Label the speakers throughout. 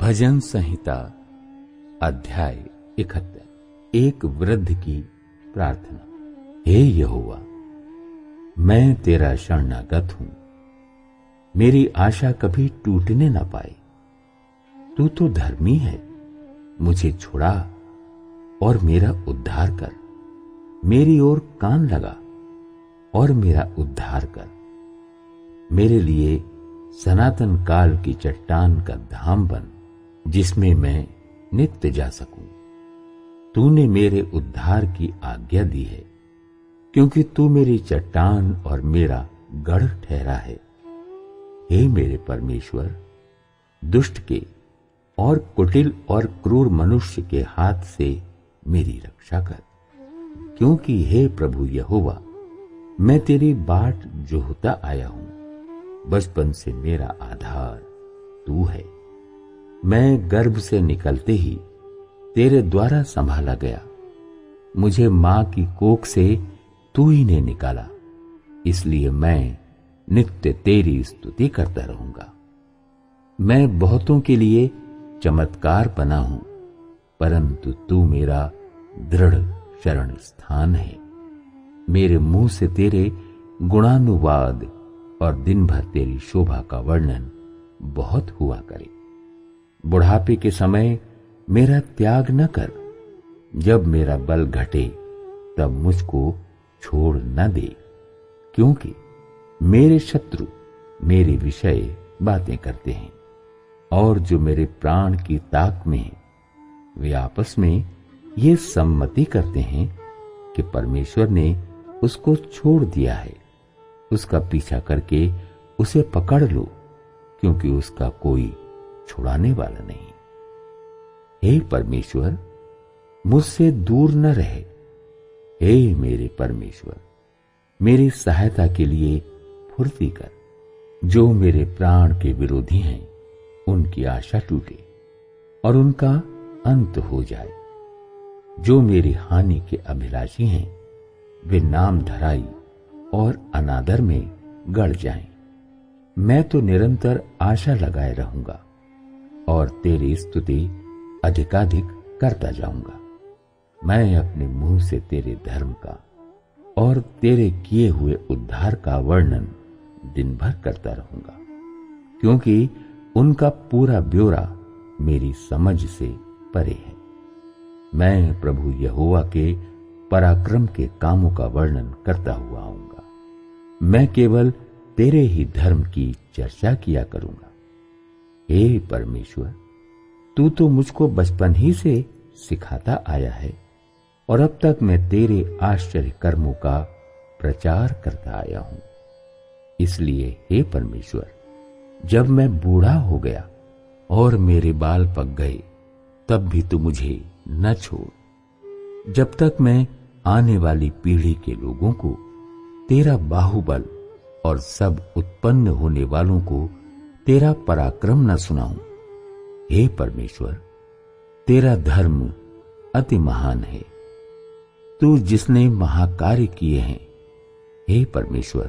Speaker 1: भजन संहिता अध्याय 71। एक वृद्ध की प्रार्थना। हे यहोवा, मैं तेरा शरणागत हूं, मेरी आशा कभी टूटने न पाए। तू तो धर्मी है, मुझे छुड़ा और मेरा उद्धार कर। मेरी ओर कान लगा और मेरा उद्धार कर। मेरे लिए सनातन काल की चट्टान का धाम बन, जिसमें मैं नित्य जा सकूं। तूने मेरे उद्धार की आज्ञा दी है, क्योंकि तू मेरी चट्टान और मेरा गढ़ ठहरा है। हे मेरे परमेश्वर, दुष्ट के और कुटिल और क्रूर मनुष्य के हाथ से मेरी रक्षा कर, क्योंकि हे प्रभु यहोवा, मैं तेरी बाट जोहता आया हूं। बचपन से मेरा आधार तू है। मैं गर्भ से निकलते ही तेरे द्वारा संभाला गया। मुझे मां की कोख से तू ही ने निकाला, इसलिए मैं नित्य तेरी स्तुति करता रहूंगा। मैं बहुतों के लिए चमत्कार बना हूं, परंतु तू मेरा दृढ़ शरण स्थान है। मेरे मुंह से तेरे गुणानुवाद और दिन भर तेरी शोभा का वर्णन बहुत हुआ करे। बुढ़ापे के समय मेरा त्याग न कर। जब मेरा बल घटे तब मुझको छोड़ न दे, क्योंकि मेरे शत्रु मेरे विषय बातें करते हैं और जो मेरे प्राण की ताक में हैं, वे आपस में ये सम्मति करते हैं कि परमेश्वर ने उसको छोड़ दिया है। उसका पीछा करके उसे पकड़ लो, क्योंकि उसका कोई छुड़ाने वाला नहीं। हे परमेश्वर, मुझसे दूर न रहे। हे मेरे परमेश्वर, मेरी सहायता के लिए फुर्ती कर। जो मेरे प्राण के विरोधी हैं, उनकी आशा टूटे और उनका अंत हो जाए। जो मेरी हानि के अभिलाषी हैं, वे नाम धराई और अनादर में गड़ जाएं। मैं तो निरंतर आशा लगाए रहूंगा और तेरी स्तुति अधिकाधिक करता जाऊंगा। मैं अपने मुंह से तेरे धर्म का और तेरे किए हुए उद्धार का वर्णन दिन भर करता रहूंगा, क्योंकि उनका पूरा ब्यौरा मेरी समझ से परे है। मैं प्रभु यहोवा के पराक्रम के कामों का वर्णन करता हुआ आऊंगा। मैं केवल तेरे ही धर्म की चर्चा किया करूंगा। हे परमेश्वर, तू तो मुझको बचपन ही से सिखाता आया है और अब तक मैं तेरे आश्चर्य कर्मों का प्रचार करता आया हूं। इसलिए हे परमेश्वर, जब मैं बूढ़ा हो गया और मेरे बाल पक गए, तब भी तू मुझे न छोड़। जब तक मैं आने वाली पीढ़ी के लोगों को तेरा बाहुबल और सब उत्पन्न होने वालों को तेरा पराक्रम न सुनाऊं। हे परमेश्वर, तेरा धर्म अति महान है। तू जिसने महाकार्य किए हैं, हे परमेश्वर,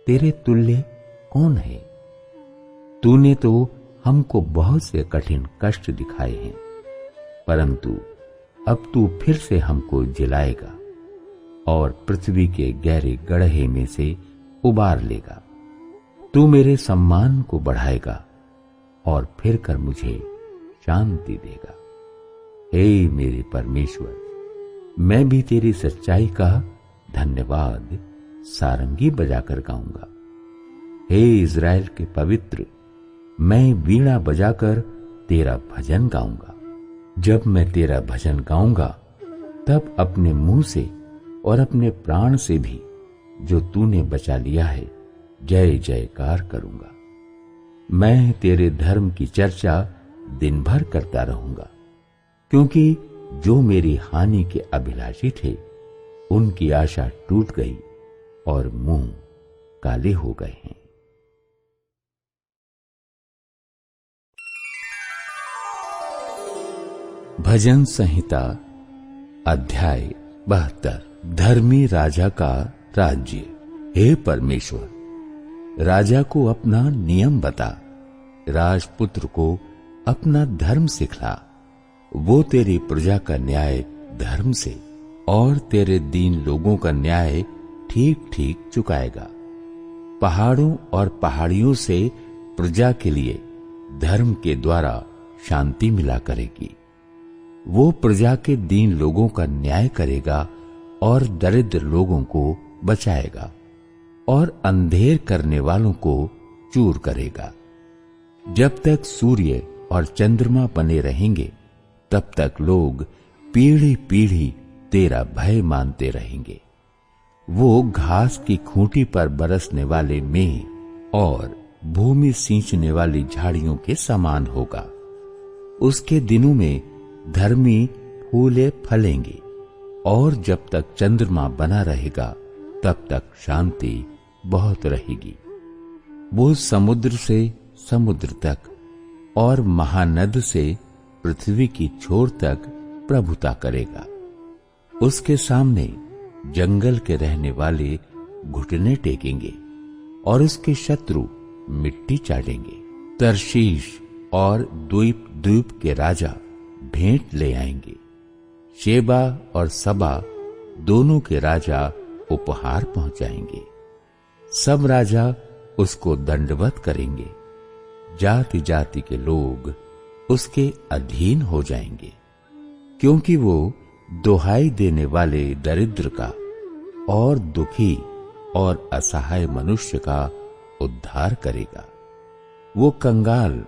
Speaker 1: तेरे तुल्य कौन है? तूने तो हमको बहुत से कठिन कष्ट दिखाए हैं, परंतु अब तू फिर से हमको जिलाएगा और पृथ्वी के गहरे गड्ढे में से उबार लेगा। तू मेरे सम्मान को बढ़ाएगा और फिर कर मुझे शांति देगा। हे मेरे परमेश्वर, मैं भी तेरी सच्चाई का धन्यवाद सारंगी बजाकर गाऊंगा। हे इज़राइल के पवित्र, मैं वीणा बजाकर तेरा भजन गाऊंगा। जब मैं तेरा भजन गाऊंगा, तब अपने मुंह से और अपने प्राण से भी जो तूने बचा लिया है, जय जयकार करूंगा। मैं तेरे धर्म की चर्चा दिन भर करता रहूंगा, क्योंकि जो मेरी हानि के अभिलाषी थे, उनकी आशा टूट गई और मुंह काले हो गए हैं। भजन संहिता अध्याय 72। धर्मी राजा का राज्य। हे परमेश्वर, राजा को अपना नियम बता। राजपुत्र को अपना धर्म सिखला। वो तेरी प्रजा का न्याय धर्म से और तेरे दीन लोगों का न्याय ठीक ठीक चुकाएगा। पहाड़ों और पहाड़ियों से प्रजा के लिए धर्म के द्वारा शांति मिला करेगी। वो प्रजा के दीन लोगों का न्याय करेगा और दरिद्र लोगों को बचाएगा और अंधेर करने वालों को चूर करेगा। जब तक सूर्य और चंद्रमा बने रहेंगे तब तक लोग पीढ़ी पीढ़ी तेरा भय मानते रहेंगे। वो घास की खूंटी पर बरसने वाले मेंह और भूमि सींचने वाली झाड़ियों के समान होगा। उसके दिनों में धर्मी फूले फलेंगे और जब तक चंद्रमा बना रहेगा तब तक शांति बहुत रहेगी। वो समुद्र से समुद्र तक और महानद से पृथ्वी की छोर तक प्रभुता करेगा। उसके सामने जंगल के रहने वाले घुटने टेकेंगे और उसके शत्रु मिट्टी चाटेंगे। तरशीश और द्वीप द्वीप के राजा भेंट ले आएंगे। शेबा और सबा दोनों के राजा उपहार पहुंचाएंगे। सब राजा उसको दंडवत करेंगे। जाति जाति के लोग उसके अधीन हो जाएंगे, क्योंकि वो दुहाई देने वाले दरिद्र का और दुखी और असहाय मनुष्य का उद्धार करेगा। वो कंगाल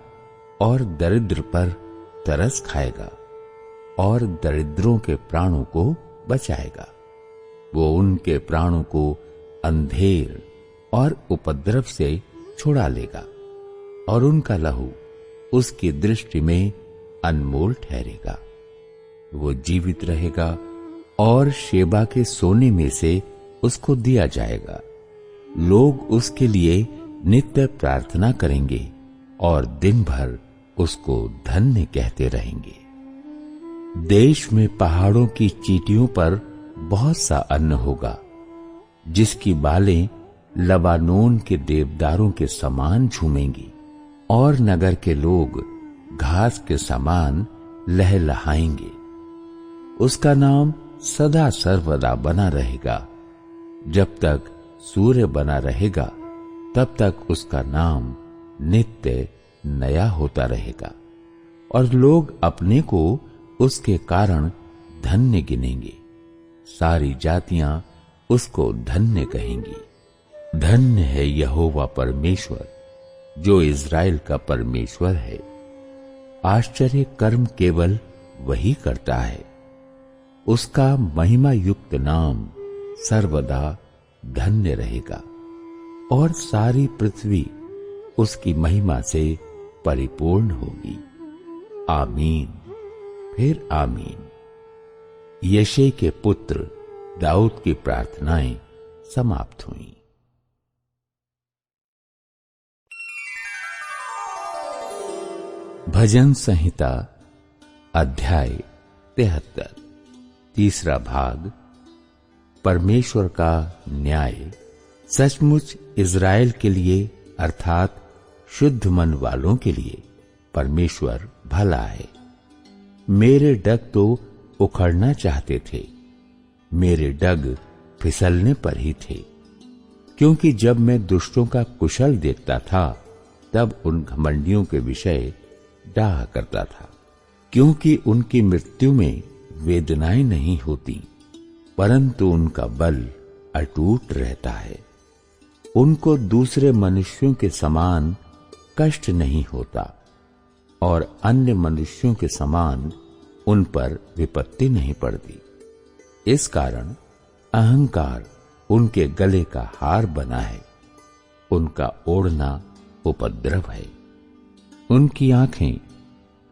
Speaker 1: और दरिद्र पर तरस खाएगा और दरिद्रों के प्राणों को बचाएगा। वो उनके प्राणों को अंधेर और उपद्रव से छुड़ा लेगा और उनका लहू उसकी दृष्टि में अनमोल ठहरेगा। वो जीवित रहेगा और शेबा के सोने में से उसको दिया जाएगा। लोग उसके लिए नित्य प्रार्थना करेंगे और दिन भर उसको धन्य कहते रहेंगे। देश में पहाड़ों की चींटियों पर बहुत सा अन्न होगा, जिसकी बालें लबानोन के देवदारों के समान झूमेंगी और नगर के लोग घास के समान लहलहाएंगे। उसका नाम सदा सर्वदा बना रहेगा। जब तक सूर्य बना रहेगा तब तक उसका नाम नित्य नया होता रहेगा और लोग अपने को उसके कारण धन्य गिनेंगे। सारी जातियां उसको धन्य कहेंगी। धन्य है यहोवा परमेश्वर, जो इज़राइल का परमेश्वर है। आश्चर्य कर्म केवल वही करता है। उसका महिमा युक्त नाम सर्वदा धन्य रहेगा और सारी पृथ्वी उसकी महिमा से परिपूर्ण होगी। आमीन, फिर आमीन। यशे के पुत्र दाऊद की प्रार्थनाएं समाप्त हुईं। भजन संहिता अध्याय 73, तीसरा भाग। परमेश्वर का न्याय। सचमुच इज़राइल के लिए अर्थात शुद्ध मन वालों के लिए परमेश्वर भला है। मेरे डग तो उखड़ना चाहते थे, मेरे डग फिसलने पर ही थे, क्योंकि जब मैं दुष्टों का कुशल देखता था तब उन घमंडियों के विषय डाह करता था, क्योंकि उनकी मृत्यु में वेदनाएं नहीं होती, परंतु उनका बल अटूट रहता है। उनको दूसरे मनुष्यों के समान कष्ट नहीं होता और अन्य मनुष्यों के समान उन पर विपत्ति नहीं पड़ती। इस कारण अहंकार उनके गले का हार बना है, उनका ओढ़ना उपद्रव है। उनकी आंखें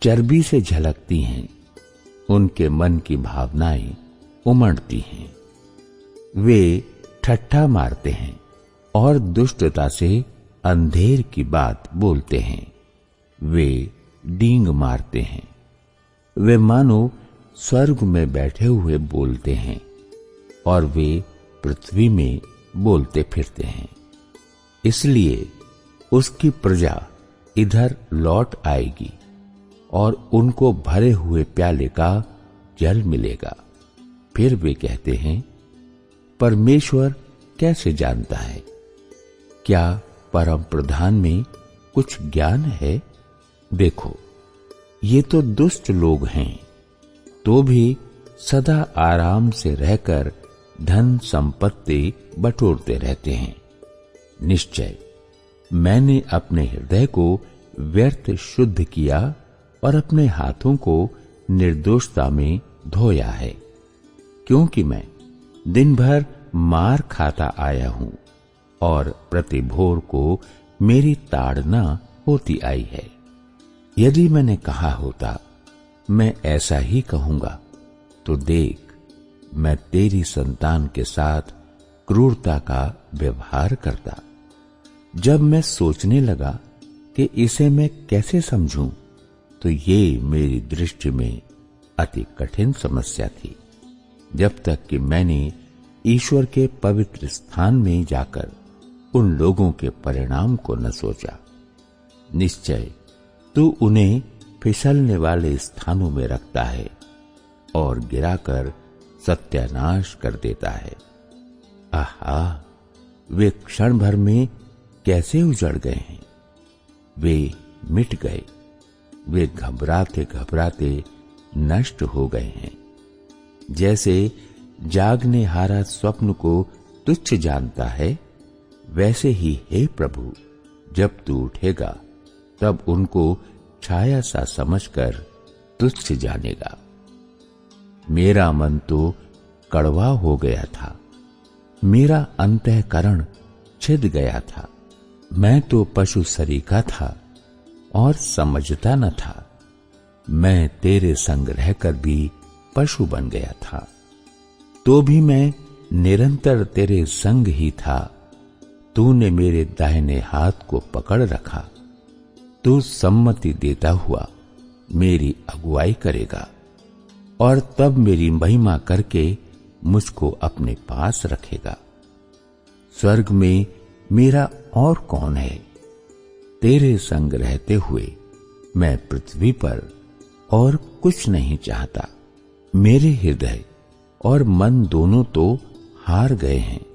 Speaker 1: चर्बी से झलकती हैं, उनके मन की भावनाएं उमड़ती हैं। वे ठट्ठा मारते हैं और दुष्टता से अंधेर की बात बोलते हैं। वे डींग मारते हैं। वे मानो स्वर्ग में बैठे हुए बोलते हैं और वे पृथ्वी में बोलते फिरते हैं। इसलिए उसकी प्रजा इधर लौट आएगी और उनको भरे हुए प्याले का जल मिलेगा। फिर वे कहते हैं, परमेश्वर कैसे जानता है? क्या परम प्रधान में कुछ ज्ञान है? देखो, ये तो दुष्ट लोग हैं, तो भी सदा आराम से रहकर धन संपत्ति बटोरते रहते हैं। निश्चय मैंने अपने हृदय को व्यर्थ शुद्ध किया और अपने हाथों को निर्दोषता में धोया है, क्योंकि मैं दिन भर मार खाता आया हूं और प्रति भोर को मेरी ताड़ना होती आई है। यदि मैंने कहा होता मैं ऐसा ही कहूंगा, तो देख, मैं तेरी संतान के साथ क्रूरता का व्यवहार करता। जब मैं सोचने लगा कि इसे मैं कैसे समझूं, तो ये मेरी दृष्टि में अति कठिन समस्या थी, जब तक कि मैंने ईश्वर के पवित्र स्थान में जाकर उन लोगों के परिणाम को न सोचा। निश्चय तू उन्हें फिसलने वाले स्थानों में रखता है और गिराकर सत्यानाश कर देता है। आहा, वे क्षण भर में कैसे उजड़ गए हैं, वे मिट गए, वे घबराते घबराते नष्ट हो गए हैं। जैसे जागने हारा स्वप्न को तुच्छ जानता है, वैसे ही हे प्रभु, जब तू उठेगा तब उनको छाया सा समझकर तुच्छ जानेगा। मेरा मन तो कड़वा हो गया था, मेरा अंतःकरण छिद गया था। मैं तो पशु सरीका था और समझता न था। मैं तेरे संग रहकर भी पशु बन गया था, तो भी मैं निरंतर तेरे संग ही था। तूने मेरे दाहिने हाथ को पकड़ रखा। तू सम्मति देता हुआ मेरी अगुवाई करेगा और तब मेरी महिमा करके मुझको अपने पास रखेगा। स्वर्ग में मेरा और कौन है? तेरे संग रहते हुए मैं पृथ्वी पर और कुछ नहीं चाहता। मेरे हृदय और मन दोनों तो हार गए हैं,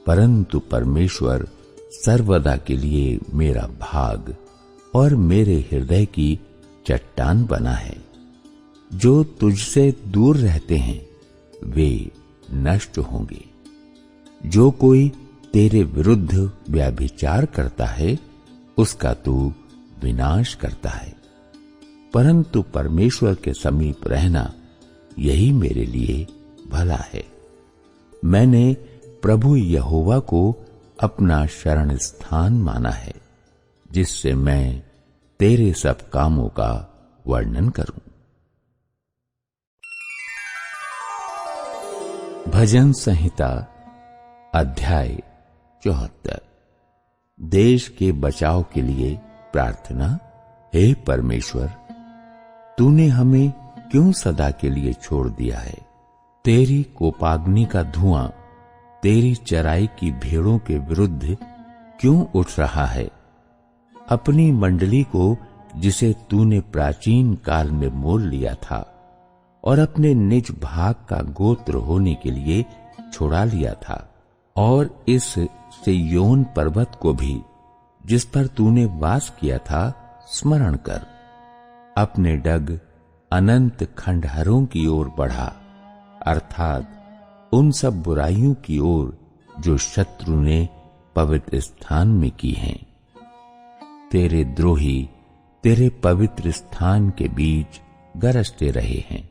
Speaker 1: परंतु परमेश्वर सर्वदा के लिए मेरा भाग और मेरे हृदय की चट्टान बना है। जो तुझसे दूर रहते हैं वे नष्ट होंगे। जो कोई तेरे विरुद्ध व्यभिचार करता है उसका तू विनाश करता है, परंतु परमेश्वर के समीप रहना यही मेरे लिए भला है। मैंने प्रभु यहोवा को अपना शरण स्थान माना है, जिससे मैं तेरे सब कामों का वर्णन करूं। भजन संहिता अध्याय 74। देश के बचाव के लिए प्रार्थना। हे परमेश्वर, तूने हमें क्यों सदा के लिए छोड़ दिया है? तेरी कोपाग्नि का धुआं तेरी चराई की भेड़ों के विरुद्ध क्यों उठ रहा है? अपनी मंडली को, जिसे तूने प्राचीन काल में मोल लिया था और अपने निज भाग का गोत्र होने के लिए छुड़ा लिया था, और इस सिय्योन पर्वत को भी, जिस पर तूने वास किया था, स्मरण कर। अपने डग अनंत खंडहरों की ओर बढ़ा, अर्थात उन सब बुराइयों की ओर जो शत्रु ने पवित्र स्थान में की हैं। तेरे द्रोही तेरे पवित्र स्थान के बीच गरजते रहे हैं।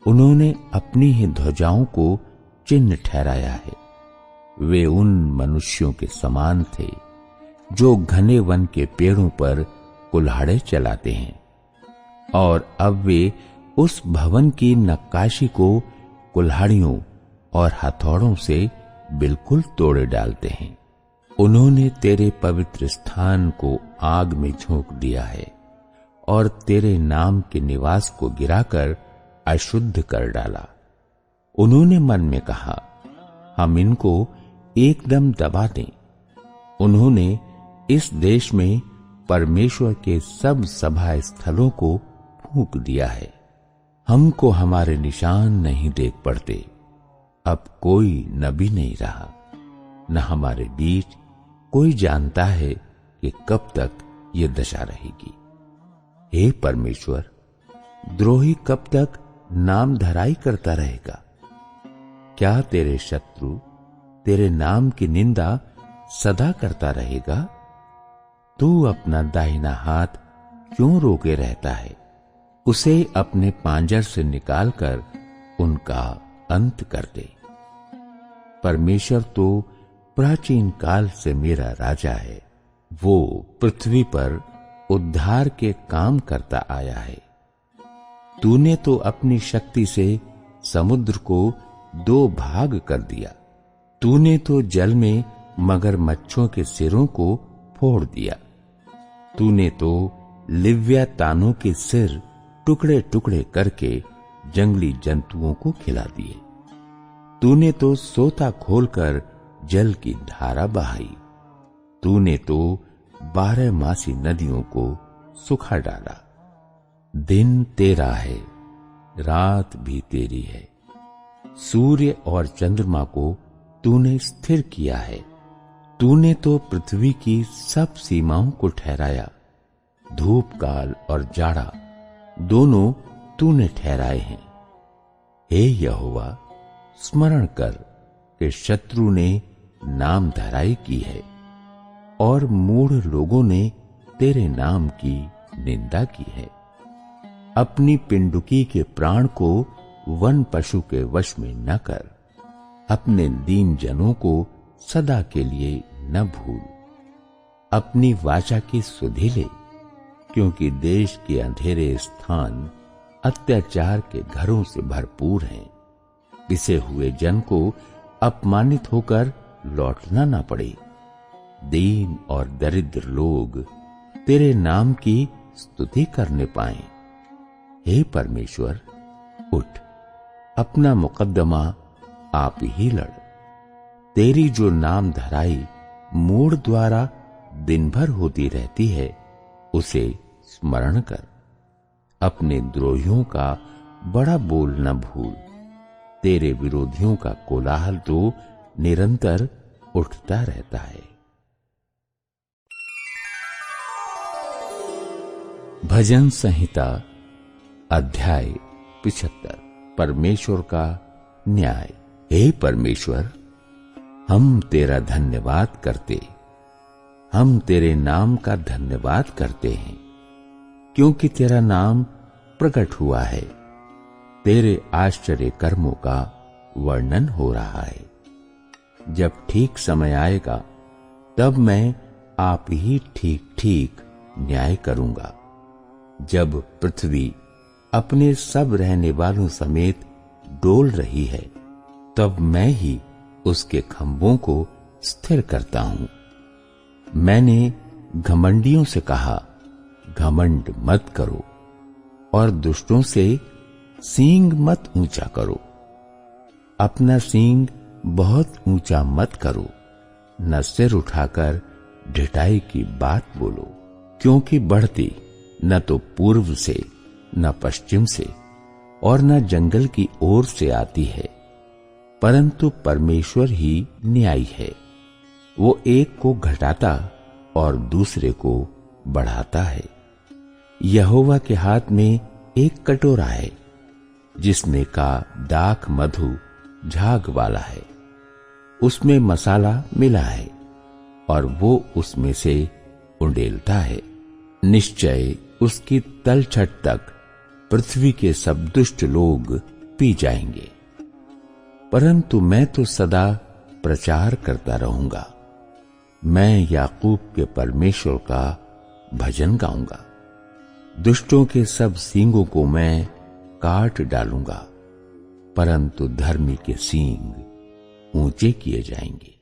Speaker 1: उन्होंने अपनी ही ध्वजाओं को चिन्ह ठहराया है। वे उन मनुष्यों के समान थे जो घने वन के पेड़ों पर कुल्हाड़े चलाते हैं, और अब वे उस भवन की नक्काशी को कुल्हाड़ियों और हथौड़ों से बिल्कुल तोड़े डालते हैं। उन्होंने तेरे पवित्र स्थान को आग में झोंक दिया है और तेरे नाम के निवास को गिराकर अशुद्ध कर डाला। उन्होंने मन में कहा, हम इनको एकदम दबा दें। उन्होंने इस देश में परमेश्वर के सब सभा स्थलों को फूंक दिया है। हमको हमारे निशान नहीं देख पड़ते। अब कोई नबी नहीं रहा, न हमारे बीच कोई जानता है कि कब तक ये दशा रहेगी। हे परमेश्वर, द्रोही कब तक नाम धराई करता रहेगा? क्या तेरे शत्रु तेरे नाम की निंदा सदा करता रहेगा? तू अपना दाहिना हाथ क्यों रोके रहता है? उसे अपने पांजर से निकालकर उनका अंत कर दे। परमेश्वर तो प्राचीन काल से मेरा राजा है। वो पृथ्वी पर उद्धार के काम करता आया है। तूने तो अपनी शक्ति से समुद्र को 2 भाग कर दिया। तूने तो जल में मगरमच्छों के सिरों को फोड़ दिया। तूने तो लिव्यातानों के सिर टुकड़े टुकड़े करके जंगली जंतुओं को खिला दिए। तूने तो सोता खोलकर जल की धारा बहाई। तूने तो 12 नदियों को सुखा डाला। दिन तेरा है, रात भी तेरी है। सूर्य और चंद्रमा को तूने स्थिर किया है। तूने तो पृथ्वी की सब सीमाओं को ठहराया। धूप काल और जाड़ा दोनों तूने ठहराए हैं। हे यहोवा, स्मरण कर कि शत्रु ने नाम धराई की है और मूढ़ लोगों ने तेरे नाम की निंदा की है। अपनी पिंडुकी के प्राण को वन पशु के वश में न कर। अपने दीन जनों को सदा के लिए न भूल। अपनी वाचा की सुधि ले, क्योंकि देश के अंधेरे स्थान अत्याचार के घरों से भरपूर हैं। पिसे हुए जन को अपमानित होकर लौटना न पड़े। दीन और दरिद्र लोग तेरे नाम की स्तुति करने पाएं। हे परमेश्वर, उठ, अपना मुकद्दमा आप ही लड़। तेरी जो नाम धराई मूढ़ द्वारा दिन भर होती रहती है, उसे स्मरण कर। अपने द्रोहियों का बड़ा बोल न भूल। तेरे विरोधियों का कोलाहल तो निरंतर उठता रहता है। भजन संहिता अध्याय 75। परमेश्वर का न्याय। हे परमेश्वर, हम तेरा धन्यवाद करते, हम तेरे नाम का धन्यवाद करते हैं, क्योंकि तेरा नाम प्रकट हुआ है। तेरे आश्चर्य कर्मों का वर्णन हो रहा है। जब ठीक समय आएगा, तब मैं आप ही ठीक ठीक न्याय करूंगा। जब पृथ्वी अपने सब रहने वालों समेत डोल रही है, तब मैं ही उसके खंभों को स्थिर करता हूं। मैंने घमंडियों से कहा, घमंड मत करो, और दुष्टों से सींग मत ऊंचा करो। अपना सींग बहुत ऊंचा मत करो, न सिर उठाकर ढिठाई की बात बोलो, क्योंकि बढ़ती न तो पूर्व से, न पश्चिम से, और न जंगल की ओर से आती है, परंतु परमेश्वर ही न्यायी है। वो एक को घटाता और दूसरे को बढ़ाता है। यहोवा के हाथ में एक कटोरा है, जिसमें का दाख मधु झाग वाला है। उसमें मसाला मिला है, और वो उसमें से उंडेलता है। निश्चय उसकी तलछट तक पृथ्वी के सब दुष्ट लोग पी जाएंगे। परंतु मैं तो सदा प्रचार करता रहूंगा। मैं याकूब के परमेश्वर का भजन गाऊंगा। दुष्टों के सब सींगों को मैं काट डालूंगा, परंतु धर्मी के सींग ऊंचे किए जाएंगे।